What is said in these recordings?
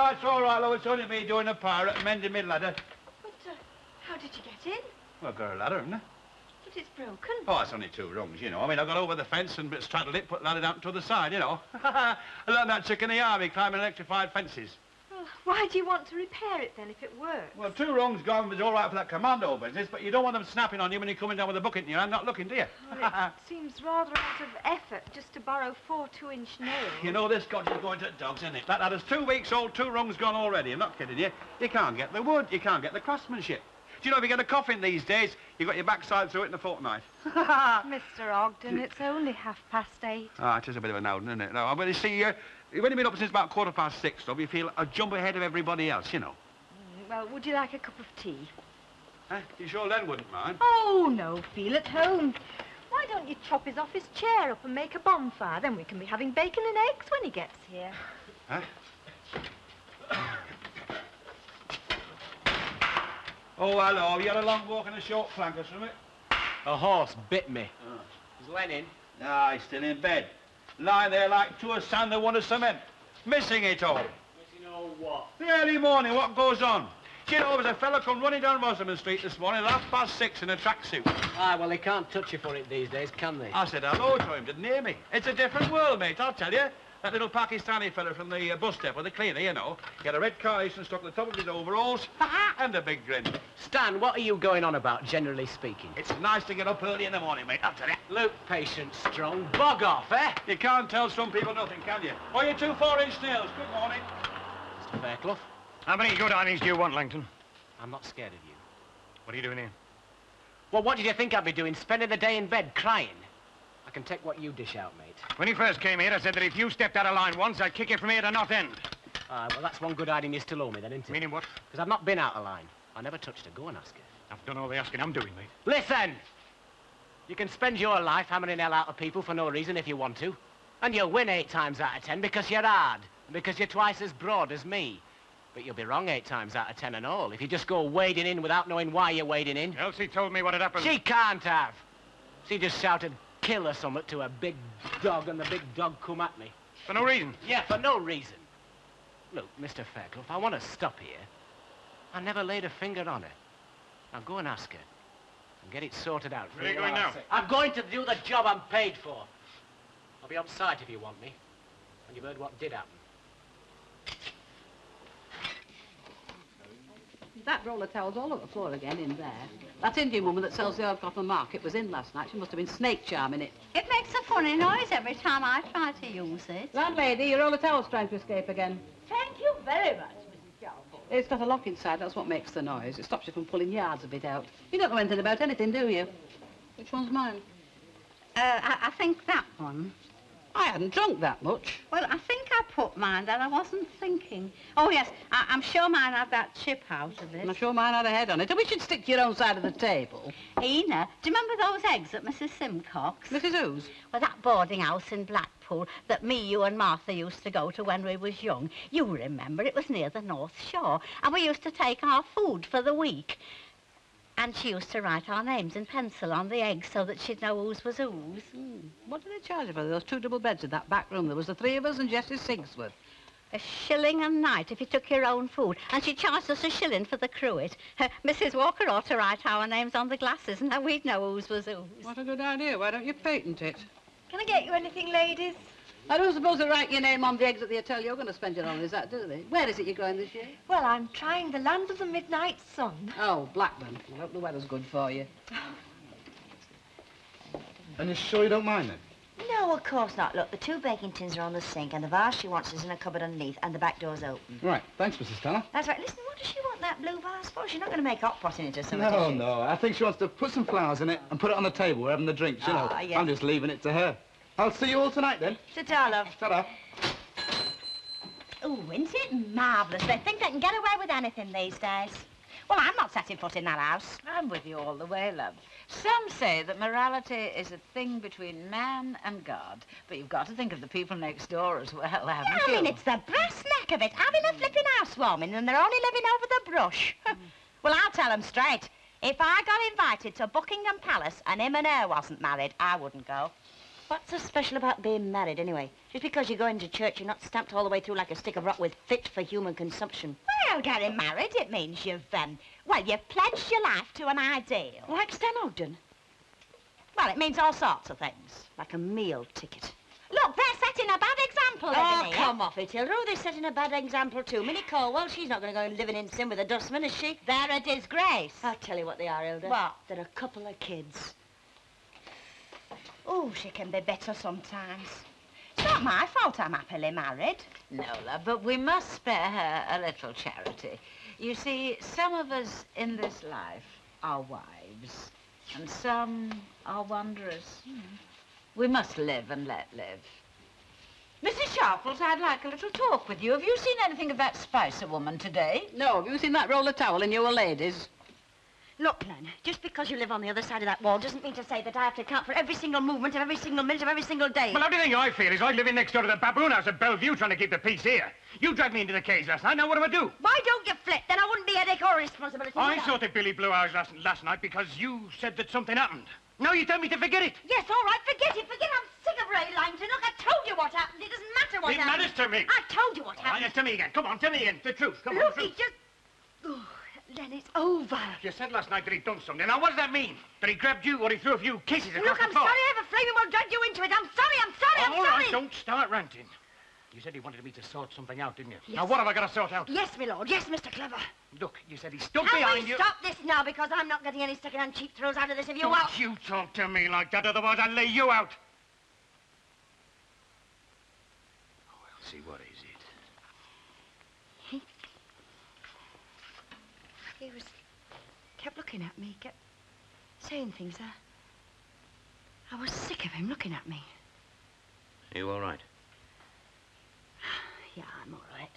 Oh, it's all right, love. It's only me doing a pirate and mending my ladder. But, how did you get in? Well, I've got a ladder, haven't I? But it's broken. Oh, it's only 2 rungs, you know. I mean, I got over the fence and straddled it, put the ladder down to the side, you know. I learned that trick in the army, climbing electrified fences. Well, why do you want to repair it, then, if it works? Well, 2 rungs gone was all right for that commando business, but you don't want them snapping on you when you're coming down with a bucket in your hand, not looking, do you? Well, it seems rather out of effort just to borrow 4 2-inch nails. You know, this cottage is going to dogs, isn't it? That ladder's 2 weeks old, 2 rungs gone already. I'm not kidding you. You can't get the wood, you can't get the craftsmanship. Do you know, if you get a coffin these days, you've got your backside through it in a fortnight. Mr. Ogden, it's only 8:30. Ah, it is a bit of a noun, isn't it? No, but you see, when you've been up since about 6:15, love, you feel a jump ahead of everybody else, you know. Well, would you like a cup of tea? You sure Len wouldn't mind? Oh, no, feel at home. Why don't you chop his office chair up and make a bonfire? Then we can be having bacon and eggs when he gets here. Huh? Oh, hello. You had a long walk and a short flank or something? A horse bit me. Oh. Is Len in? No, he's still in bed. Lying there like 2 of sand and 1 of cement. Missing it all. Missing all what? The early morning, what goes on? Do you know, there was a fella come running down Rosamond Street this morning at 6:30 in a tracksuit. Aye, well, they can't touch you for it these days, can they? I said hello to him, didn't hear me. It's a different world, mate, I'll tell you. That little Pakistani fella from the bus depot, the cleaner, you know. He had a red carnation stuck at the top of his overalls, and a big grin. Stan, what are you going on about, generally speaking? It's nice to get up early in the morning, mate, I'll tell you. Luke, patient, strong, bog off, eh? You can't tell some people nothing, can you? Or your 2 4-inch nails. Good morning. Mr. Fairclough? How many good innings do you want, Langton? I'm not scared of you. What are you doing here? Well, what did you think I'd be doing, spending the day in bed crying? I can take what you dish out, mate. When you first came here, I said that if you stepped out of line once, I'd kick you from here to North End. Well, that's one good hiding you still owe me, then, isn't it? Meaning what? Because I've not been out of line. I never touched her. Go and ask her. I've done all the asking I'm doing, mate. Listen! You can spend your life hammering hell out of people for no reason if you want to. And you'll win 8 times out of 10 because you're hard. And because you're twice as broad as me. But you'll be wrong 8 times out of 10 and all if you just go wading in without knowing why you're wading in. Elsie told me what had happened. She can't have. She just shouted, kill or something to a big dog, and the big dog come at me. For no reason? Yeah, for no reason. Look, Mr. Fairclough, I want to stop here. I never laid a finger on her. Now go and ask her. And get it sorted out. Where are you going now? I'm going to do the job I'm paid for. I'll be on site if you want me. And you've heard what did happen. That roll of towels all over the floor again in there. That Indian woman that sells the herb off the market was in last night. She must have been snake charming it. It makes a funny noise every time I try to use it. Landlady, your roll of towels trying to escape again. Thank you very much, Mrs. Jarble. It's got a lock inside, that's what makes the noise. It stops you from pulling yards of it out. You don't know anything about anything, do you? Which one's mine? I think that one. I hadn't drunk that much. Well, I think I put mine there. I wasn't thinking. Oh, yes, I'm sure mine had that chip out of it. I'm sure mine had a head on it. And we should stick to your own side of the table. Ena, do you remember those eggs at Mrs. Simcock's? Mrs. Who's? Well, that boarding house in Blackpool that me, you and Martha used to go to when we was young. You remember, it was near the North Shore. And we used to take our food for the week. And she used to write our names in pencil on the eggs so that she'd know whose was whose. What did they charge you for those 2 double beds in that back room? There was the 3 of us and Jessie Sigsworth. £1 a night if you took your own food. And she charged us £1 for the cruet. Mrs. Walker ought to write our names on the glasses and then we'd know whose was whose. What a good idea. Why don't you patent it? Can I get you anything, ladies? I don't suppose they write your name on the eggs at the hotel you're going to spend your holidays at, do they? Where is it you're going this year? Well, I'm trying the land of the midnight sun. Oh, Blackburn. I hope the weather's good for you. And you're sure you don't mind then? No, of course not. Look, the 2 baking tins are on the sink, and the vase she wants is in a cupboard underneath, and the back door's open. Right, thanks, Mrs. Tanner. That's right. Listen, what does she want that blue vase for? She's not going to make hot pot in it or something, No, is she? no. I think she wants to put some flowers in it and put it on the table. We're having the drinks, you know. Yes. I'm just leaving it to her. I'll see you all tonight, then. Ta-ta, love. Ta-da. Oh, isn't it marvellous? They think they can get away with anything these days. Well, I'm not setting foot in that house. I'm with you all the way, love. Some say that morality is a thing between man and God. But you've got to think of the people next door as well, haven't you? I mean, it's the brass neck of it. Having a flipping housewarming and they're only living over the brush. Well, I'll tell them straight. If I got invited to Buckingham Palace and him and her wasn't married, I wouldn't go. What's so special about being married, anyway? Just because you go into church, you're not stamped all the way through like a stick of rock with fit for human consumption. Well, getting married, it means you've pledged your life to an ideal. Like Stan Ogden? Well, it means all sorts of things. Like a meal ticket. Look, they're setting a bad example living here. Come off it, Hilda. Oh, they're setting a bad example too. Minnie Colwell, she's not going to go living in sin with a dustman, is she? They're a disgrace. I'll tell you what they are, Hilda. What? They're a couple of kids. Oh, she can be bitter sometimes. It's not my fault I'm happily married. No, love, but we must spare her a little charity. You see, some of us in this life are wives, and some are wanderers. We must live and let live. Mrs. Sharples, I'd like a little talk with you. Have you seen anything of that Spicer woman today? No, have you seen that roll of towel in your ladies? Look, Len, just because you live on the other side of that wall doesn't mean to say that I have to account for every single movement of every single minute of every single day. Well, how do you think I feel? Is I live in next door to the baboon house at Bellevue trying to keep the peace here. You dragged me into the cage last night. Now what do I do? Why don't you flip? Then I wouldn't be headache or responsibility. I saw the Billy Blue House last night because you said that something happened. Now you tell me to forget it. Yes, all right, forget it. Forget I'm sick of Ray Langton. Look, I told you what happened. It doesn't matter what happened. It matters to me. I told you what All right, happened. tell me again. Come on, tell me again. The truth. Come on, Look, the he truth. just... Oh, Len, it's over. You said last night that he'd done something. Now, what does that mean? That he grabbed you or he threw a few kisses across Look, the I'm floor? sorry I ever flaming well dragged you into it. I'm sorry, I'm All sorry. right, don't start ranting. You said he wanted me to sort something out, didn't you? Yes. Now, what have I got to sort out? Yes, my lord. Yes, Mr. Clever. Look, you said he stood Can behind we you. stop this now? Because I'm not getting any second-hand cheap throws out of this if you Don't are. you talk to me like that, otherwise I'll lay you out. Oh, well, see, what is it? He kept looking at me, kept saying things. I was sick of him looking at me. Are you all right? Yeah, I'm all right.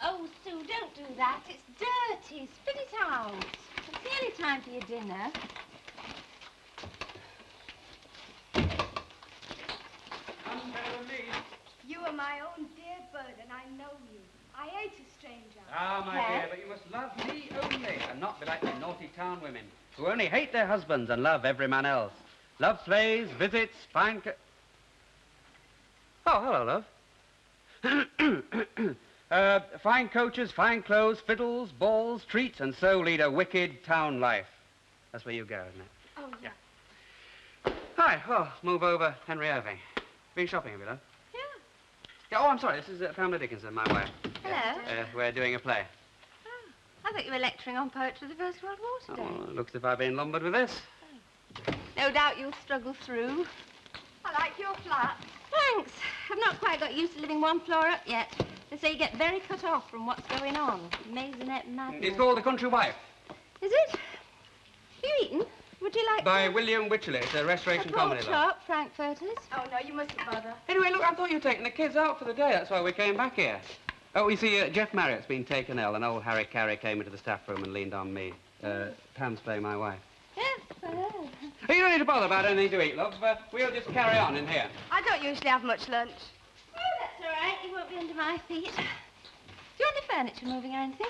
Oh, Sue, don't do that. It's dirty. Spit it out. It's nearly time for your dinner. You are my own dear bird, and I know you. I hate a stranger. Ah, my dear, but you must love me only, and not be like the naughty town women, who only hate their husbands and love every man else. Love plays, visits, fine... Oh, hello, love. Fine coaches, fine clothes, fiddles, balls, treats, and so lead a wicked town life. That's where you go, isn't it? Oh, yeah. Hi, oh, move over, Henry Irving. Been shopping, have you, love? Yeah, oh, I'm sorry, this is Pamela Dickinson, my wife. Hello. We're doing a play. I thought you were lecturing on poetry of the First World War today. Oh, looks as if I've been lumbered with this. No doubt you'll struggle through. I like your flat. Thanks. I've not quite got used to living one floor up yet. They say you get very cut off from what's going on. Maisonette madness. It's called The Country Wife. Is it? Have you eaten? Would you like By William Wycherley. It's a restoration a pork comedy. love. chop, frankfurters? Oh, no, you mustn't bother. Anyway, look, I thought you were taking the kids out for the day. That's why we came back here. Oh, you see, Jeff Marriott's been taken ill, and old Harry Carey came into the staff room and leaned on me. Pam's playing my wife. Yes, I heard. Hey, you don't need to bother about anything to eat, love. We'll just carry on in here. I don't usually have much lunch. Oh, that's all right. You won't be under my feet. Do you want any furniture moving or anything?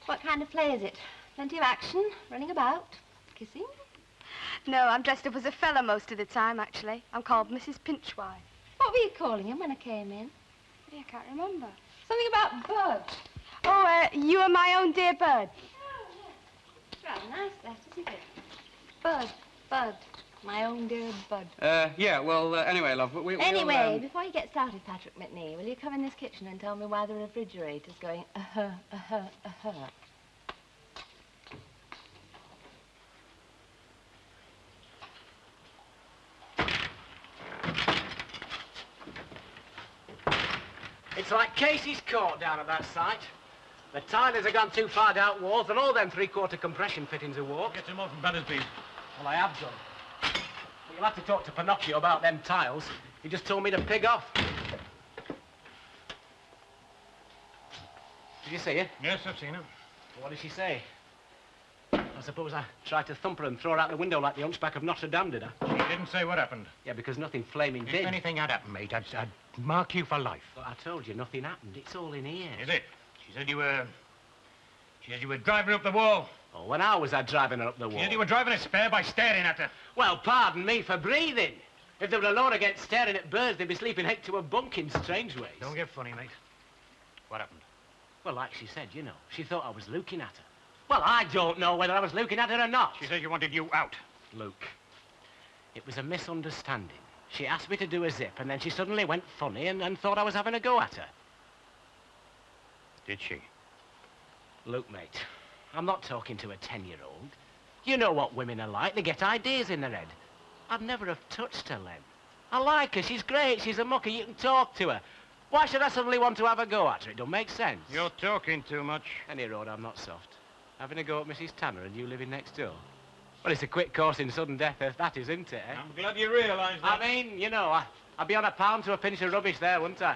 What kind of play is it? Plenty of action, running about, kissing? No, I'm dressed up as a fella most of the time, actually. I'm called Mrs. Pinchwife. What were you calling him when I came in? I can't remember. Something about Bud. Oh, you are my own dear bird. Oh, yes. It's rather nice, that, isn't it? Bud. My own dear Bud. Yeah, well, anyway, love, Anyway, before you get started, Patrick McNee, will you come in this kitchen and tell me why the refrigerator's going It's like Casey's Court down at that site. The tilers have gone too far down walls, and all them three-quarter compression fittings are warped. Get some more from Battersby. Well, I have done. But you'll have to talk to Pinocchio about them tiles. He just told me to pig off. Did you see her? Yes, I've seen him. What did she say? I suppose I tried to thump her and throw her out the window like the hunchback of Notre Dame, did I? She didn't say what happened. Yeah, because nothing flaming If did. anything had happened, mate, I'd mark you for life. But I told you, nothing happened. It's all in here. Is it? She said you were driving up the wall. Oh, when I was driving her up the wall? She said you were driving her spare by staring at her. Well, pardon me for breathing. If they were alone against staring at birds, they'd be sleeping heck to a bunk in strange ways. Don't get funny, mate. What happened? Well, like she said, you know, she thought I was looking at her. Well, I don't know whether I was looking at her or not. She said she wanted you out. Luke, it was a misunderstanding. She asked me to do a zip, and then she suddenly went funny and thought I was having a go at her. Did she? Look, mate, I'm not talking to a 10-year-old. You know what women are like. They get ideas in their head. I'd never have touched her, Len. I like her. She's great. She's a mucker. You can talk to her. Why should I suddenly want to have a go at her? It don't make sense. You're talking too much. Any road, I'm not soft. Having a go at Mrs. Tanner and you living next door. Well, it's a quick course in sudden death, that is, isn't it, eh? I'm glad you realise that. I mean, you know, I'd be on a pound to a pinch of rubbish there, wouldn't I?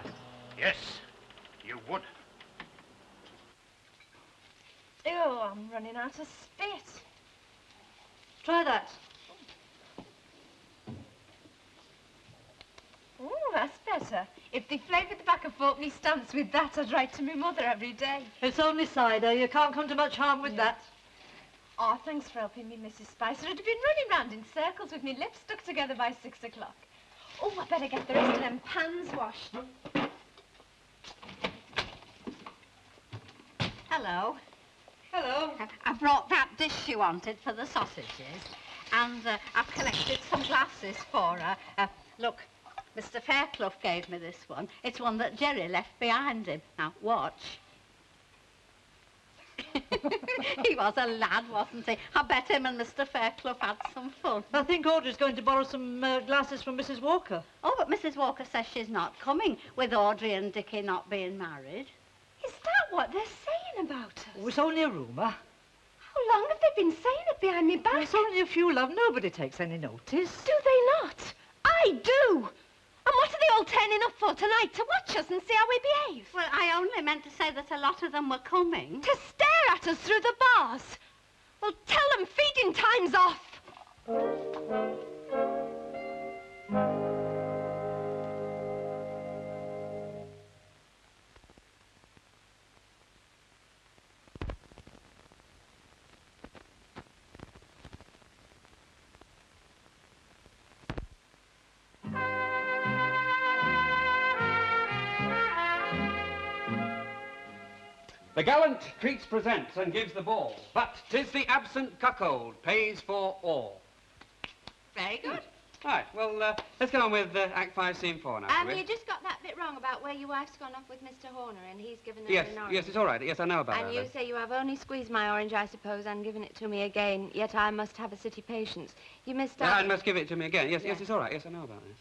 Yes, you would. Oh, I'm running out of spit. Try that. Oh, that's better. If they flavoured the back of fourpenny stamps with that, I'd write to my mother every day. It's only cider. You can't come to much harm with that. Oh, thanks for helping me, Mrs. Spicer. I'd have been running round in circles with my lips stuck together by 6 o'clock. Oh, I better get the rest of them pans washed. Hello. Hello. I brought that dish you wanted for the sausages, and I've collected some glasses for her. Look, Mr. Fairclough gave me this one. It's one that Jerry left behind him. Now, watch. He was a lad, wasn't he? I bet him and Mr. Fairclough had some fun. I think Audrey's going to borrow some glasses from Mrs. Walker. Oh, but Mrs. Walker says she's not coming, with Audrey and Dickie not being married. Is that what they're saying about us? Oh, it's only a rumour. How long have they been saying it behind me back? It's only a few, love. Nobody takes any notice. Do they not? I do. And what are they all turning up for tonight? To watch us and see how we behave? Well, I only meant to say that a lot of them were coming. To stare at us through the bars? Well, tell them feeding time's off. The gallant treats presents and gives the ball, but 'tis the absent cuckold pays for all. Very good. Right, well, let's get on with Act 5, Scene 4 now, shall we? You just got that bit wrong about where your wife's gone off with Mr. Horner and he's given her Yes, an orange. yes, it's all right. Yes, I know about that. And you say you have only squeezed my orange, I suppose, and given it to me again, yet I must have a city patience. You missed out... Yeah, and must give it to me again. Yes, yes, it's all right. Yes, I know about this.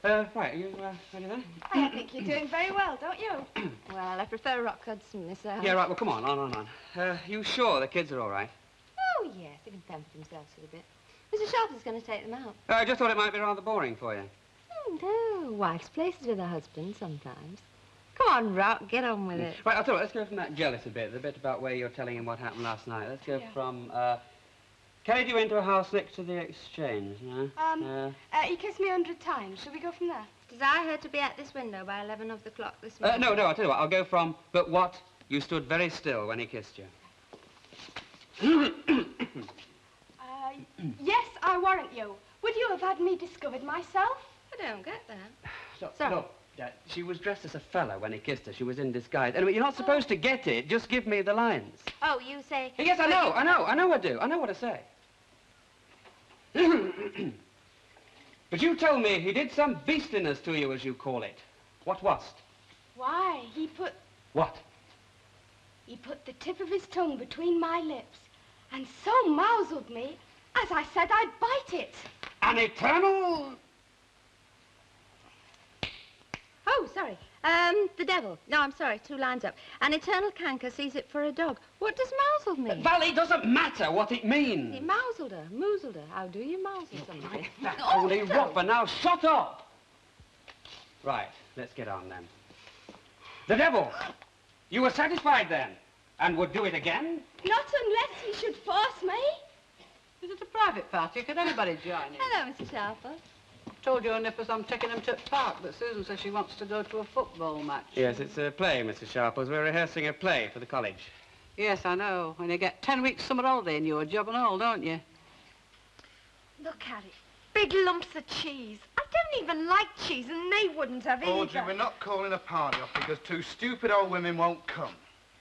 Right, are you ready then? I think you're doing very well, don't you? Well, I prefer rock Hudson, Miss Earle. Yeah, right, well, come on. You sure the kids are all right? Oh, yes, they can fend for themselves for a bit. Mr. Shelter's going to take them out. I just thought it might be rather boring for you. Oh, no. Wife's places with her husband sometimes. Come on, Rock, get on with it. Right, I'll tell you what, let's go from that jealousy bit, the bit about where you're telling him what happened last night. Let's go from, carried you into a house next to the exchange, no? He kissed me 100 times. Shall we go from there? Desire her to be at this window by 11 of the clock this morning. No, I'll tell you what, I'll go from, but what? You stood very still when he kissed you. Yes, I warrant you. Would you have had me discovered myself? I don't get that. Sorry. Look, she was dressed as a fella when he kissed her. She was in disguise. Anyway, you're not supposed to get it. Just give me the lines. Oh, you say... Yes, I know I do. I know what to say. But you tell me he did some beastliness to you, as you call it. What was't? Why, he put... What? He put the tip of his tongue between my lips and so mouselled me, as I said I'd bite it. An eternal... Oh, sorry. The devil. No, I'm sorry, 2 lines up. An eternal canker sees it for a dog. What does mouselled mean? Valley, doesn't matter what it means. He mouselled her, moozled her. How do you mousel somebody? That only robber. Now shut up. Right, let's get on then. The devil. You were satisfied then, and would do it again? Not unless he should force me. Is it a private party? Can anybody join in? Hello, Mr. Sharper. Told your nippers I'm taking them to the park, but Susan says she wants to go to a football match. Yes, it's a play, Mrs. Sharples. We're rehearsing a play for the college. Yes, I know. And you get 10 weeks summer holiday in your job and all, don't you? Look at it. Big lumps of cheese. I don't even like cheese, and they wouldn't have either. Audrey, we're not calling a party off because two stupid old women won't come.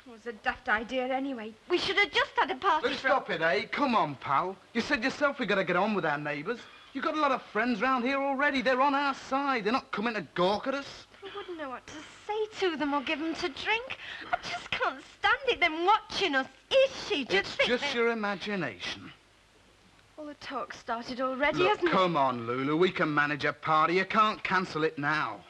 It was a daft idea anyway. We should have just had a party Let's stop it, eh? Come on, pal. You said yourself we got to get on with our neighbours. You've got a lot of friends round here already. They're on our side. They're not coming to gawk at us. I wouldn't know what to say to them or give them to drink. I just can't stand it, them watching us. Is she? It's just your imagination. Well, the talk started already, Look, hasn't it? come on, Lulu. We can manage a party. You can't cancel it now.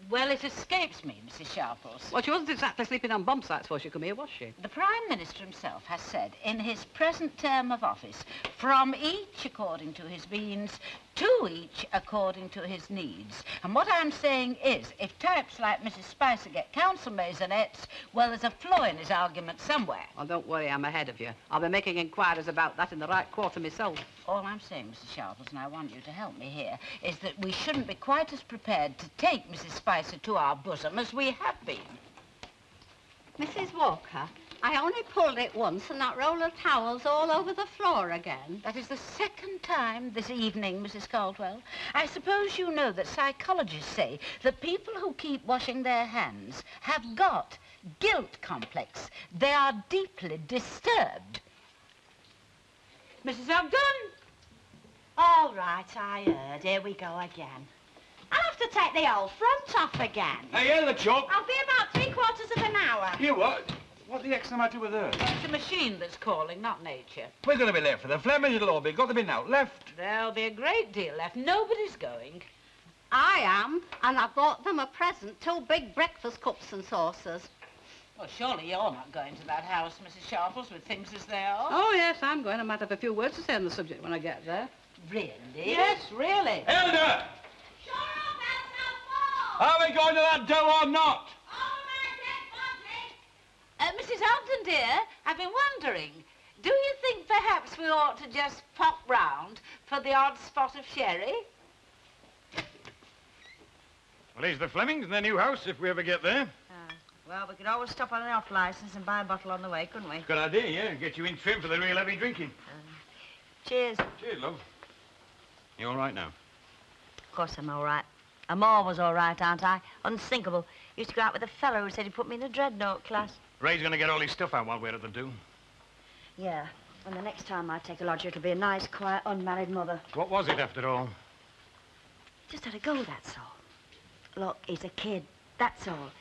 Well, it escapes me, Mrs. Sharples. Well, she wasn't exactly sleeping on bomb sites before she come here, was she? The Prime Minister himself has said in his present term of office, from each according to his means, to each according to his needs. And what I'm saying is, if types like Mrs. Spicer get council maisonettes, well, there's a flaw in his argument somewhere. Oh, don't worry, I'm ahead of you. I'll be making inquiries about that in the right quarter myself. All I'm saying, Mrs. Sharples, and I want you to help me here, is that we shouldn't be quite as prepared to take Mrs. Spicer to our bosom as we have been. Mrs. Walker, I only pulled it once and that roll of towels all over the floor again. That is the second time this evening, Mrs. Caldwell. I suppose you know that psychologists say that people who keep washing their hands have got guilt complex. They are deeply disturbed. Mrs. Ogden? All right, I heard. Here we go again. I'll have to take the old front off again. Hey, here the chop. I'll be about 3/4 of an hour. You what? What the X am I to with her? It's the machine that's calling, not nature. We're going to be late for the Flemings. It'll all be got to be now. Left. There'll be a great deal left. Nobody's going. I am, and I bought them a present, 2 big breakfast cups and saucers. Well, surely you're not going to that house, Mrs. Sharples, with things as they are. Oh, yes, I'm going. I might have a few words to say on the subject when I get there. Really? Yes, really. Elder! Are we going to that dough or not? Mrs. Ogden, dear, I've been wondering, do you think perhaps we ought to just pop round for the odd spot of sherry? Well, here's the Flemings in their new house, if we ever get there. Well, we could always stop on an off license and buy a bottle on the way, couldn't we? Good idea, yeah. Get you in trim for the real heavy drinking. Cheers. Cheers, love. You all right now? Of course I'm all right. I'm always all right, aren't I? Unsinkable. Used to go out with a fellow who said he'd put me in a dreadnought class. Ray's going to get all his stuff out while we're at the do. Yeah, and the next time I take a lodger, it'll be a nice, quiet, unmarried mother. What was it, after all? Just had a go, that's all. Look, he's a kid, that's all.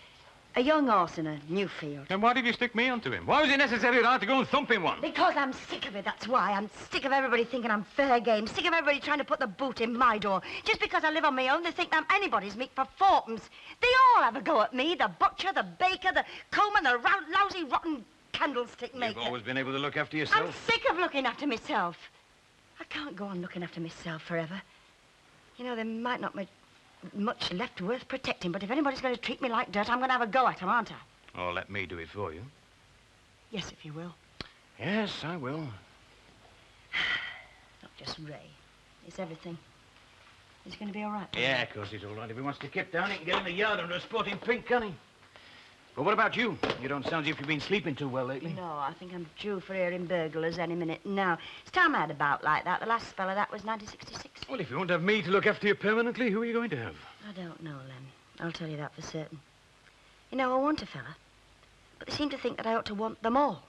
A young horse in a new field. Then why did you stick me onto him? Why was it necessary that I had to go and thump him one? Because I'm sick of it, that's why. I'm sick of everybody thinking I'm fair game. Sick of everybody trying to put the boot in my door. Just because I live on my own, they think I'm anybody's meat for fourpence. They all have a go at me. The butcher, the baker, the combman, the lousy, rotten candlestick maker. You've always been able to look after I'm yourself. sick of looking after myself. I can't go on looking after myself forever. You know, there might not be much left worth protecting, but if anybody's going to treat me like dirt, I'm going to have a go at them, aren't I? Oh, let me do it for you. Yes, if you will. Yes, I will. Not just Ray. It's everything. He's going to be all right. Yeah, of course he's all right. If he wants to kip down, he can get in the yard under a sporting pink, can he? But what about you? You don't sound as if you've been sleeping too well lately. No, I think I'm due for hearing burglars any minute now. It's time I had a bout like that. The last spell of that was 1966. Well, if you won't have me to look after you permanently, who are you going to have? I don't know, Len. I'll tell you that for certain. You know, I want a fella, but they seem to think that I ought to want them all.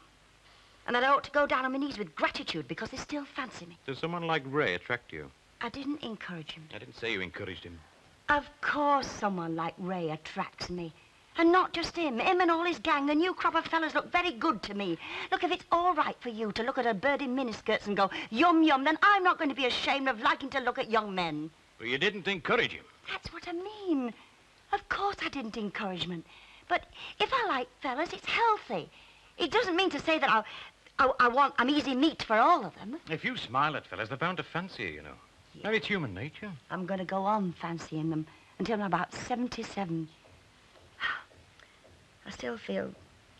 And that I ought to go down on my knees with gratitude because they still fancy me. Does someone like Ray attract you? I didn't encourage him. I didn't say you encouraged him. Of course someone like Ray attracts me. And not just him. Him and all his gang, the new crop of fellas look very good to me. Look, if it's all right for you to look at a bird in miniskirts and go, yum, yum, then I'm not going to be ashamed of liking to look at young men. But you didn't encourage him. That's what I mean. Of course I didn't encourage him. But if I like fellas, it's healthy. It doesn't mean to say that I'm easy meat for all of them. If you smile at fellas, they're bound to fancy you, you know. Yeah. It's human nature. I'm going to go on fancying them until I'm about 77. I still feel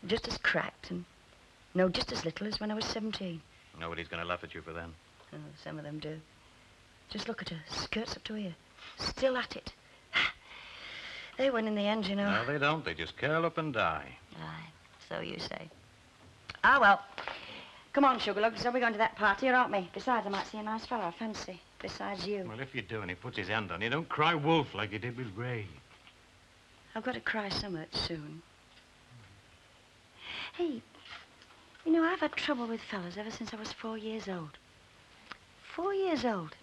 just as cracked and know just as little as when I was 17. Nobody's going to laugh at you for then. Oh, some of them do. Just look at her, skirts up to here. Still at it. They win in the end, you know. No, they don't. They just curl up and die. Aye, so you say. Ah, well. Come on, Sugarlugs, are we going to that party, or aren't we? Besides, I might see a nice fellow I fancy. Besides you. Well, if you do and he puts his hand on you, don't cry wolf like you did with Ray. I've got to cry so much soon. Hey, you know, I've had trouble with fellas ever since I was 4 years old. 4 years old.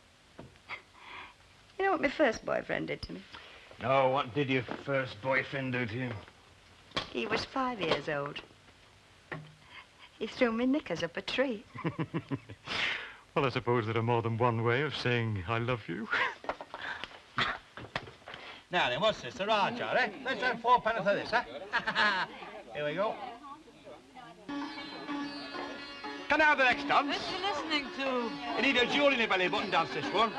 You know what my first boyfriend did to me? No, what did your first boyfriend do to you? He was 5 years old. He threw me knickers up a tree. Well, I suppose there are more than one way of saying I love you. Now then, what's this? The Raj, eh? Let's have 4 pence of this, huh? Here we go. Can I have the next dance? What are you listening to? You need a jewel in your belly button dance, this one.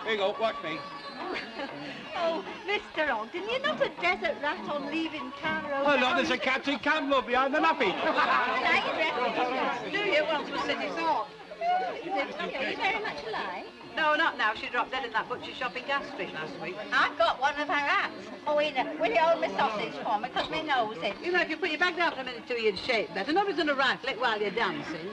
Here you go, watch me. Oh, Mr. Ogden, you're not a desert rat on leaving Cairo. Oh, look, there's a captain camel behind the nappy. Do you? Well, to sit his on. You're very much alike. No, not now. She dropped dead in that butcher shop in Gas Street last week. I've got one of her hats. Oh, Ina, will you hold my sausage for me? Because my nose it. You know, if you put your back down for a minute, you'd shape better. Nobody's going to rifle it while you're dancing.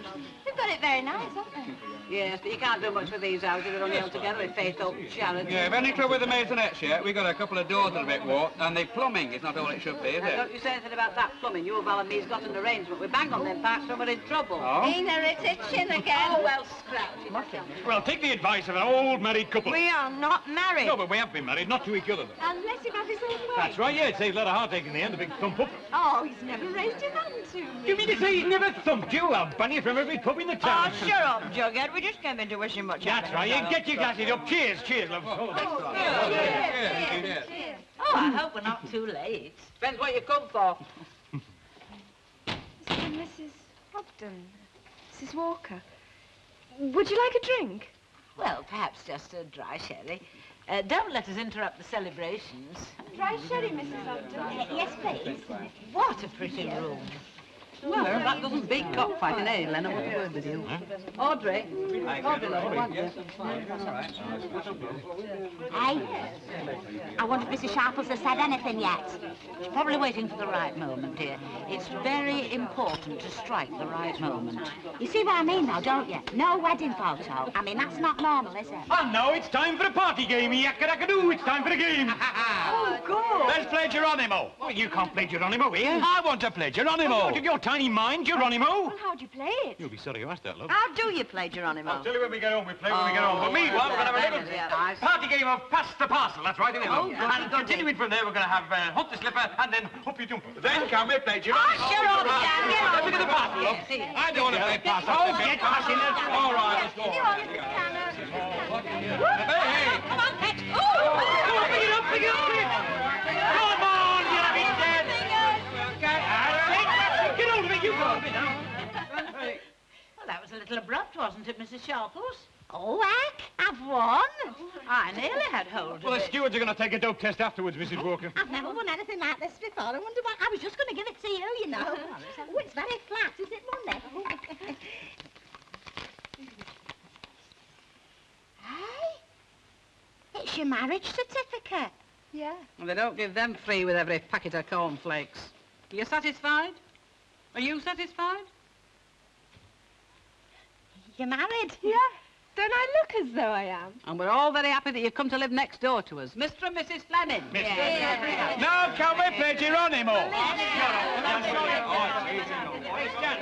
You've got it very nice, haven't you? Yes, but you can't do much with these houses. They're only held together with Faith Hope Charity. Yeah, if any trouble with the maisonettes yet, we've got a couple of doors that are a bit warped, and the plumbing is not all it should be, is Now, it? don't you say anything about that plumbing. You, Val, and me's got an arrangement. We bang on them parts when we're in trouble. Oh? Ina, it's itching again. Oh, well, scratch it. Well, take the advice of an old married couple. We are not married. No, but we have been married, not to each other, though. And let him have his own way. That's right, yeah, it saves a lot of heartache in the end, a big thump up. Oh, he's never raised his hand to me. You mean to say he's never thumped you? I'll ban you from every pub in the town. Oh, shut up, Jughead. We just came in to wish you much That's right, you get your glasses up. Cheers, cheers, love. Cheers. Oh, I hope we're not too late. Depends what you come for. Mr. and Mrs. Ogden, Mrs. Walker, would you like a drink? Well, perhaps just a dry sherry. Don't let us interrupt the celebrations. Dry sherry, Mrs. Ogden. Yes, please. What a pretty room. Well, that doesn't beat cockfighting, eh, Len? What's the word with you? Audrey. Audrey, love, want you? Hey, I wonder if Mrs. Sharples has said anything yet. She's probably waiting for the right moment, dear. It's very important to strike the right moment. You see what I mean now, don't you? No wedding photo. I mean, that's not normal, is it? And now it's time for a party game. Yakka-dakka-doo, it's time for a game. Oh, good. Let's play Geronimo. Well, you can't play Geronimo here. I want to play Geronimo. Out of your tiny mind, Geronimo. Well, how'd you play it? You'll be sorry you asked that, love. How do you play Geronimo? I'll tell you when we get home. We play when we get home. But meanwhile, we're going to have a little party game of pass the parcel. That's right, isn't it, love? And continuing from there, we're going to have hunt the slipper and then hoop you jump. Then can we play Geronimo? Oh, shut up, Dan. Get Let's look at the party, love. I don't want to play pass. Oh, get passing it. All right, let's go. You want Mrs. Tanner? Hey, Come on, Pet. Oh, pick it up, pick it up, pick it up. Come on, you have it dead. Get hold of it, you go. Well, that was a little abrupt, wasn't it, Mrs. Sharples? Oh, heck, I've won. I nearly had hold Well, of the it. stewards are going to take a dope test afterwards, Mrs. Walker. I've never won anything like this before. I wonder why. I was just going to give it to you, you know. Oh, it's very flat. Is it money? Hey, it's your marriage certificate. Yeah. Well, they don't give them free with every packet of cornflakes. Are you satisfied? Are you satisfied? You're married? Yeah. Don't I look as though I am? And we're all very happy that you've come to live next door to us. Mr. and Mrs. Fleming. now can we play Geronimo? Hey, Stan.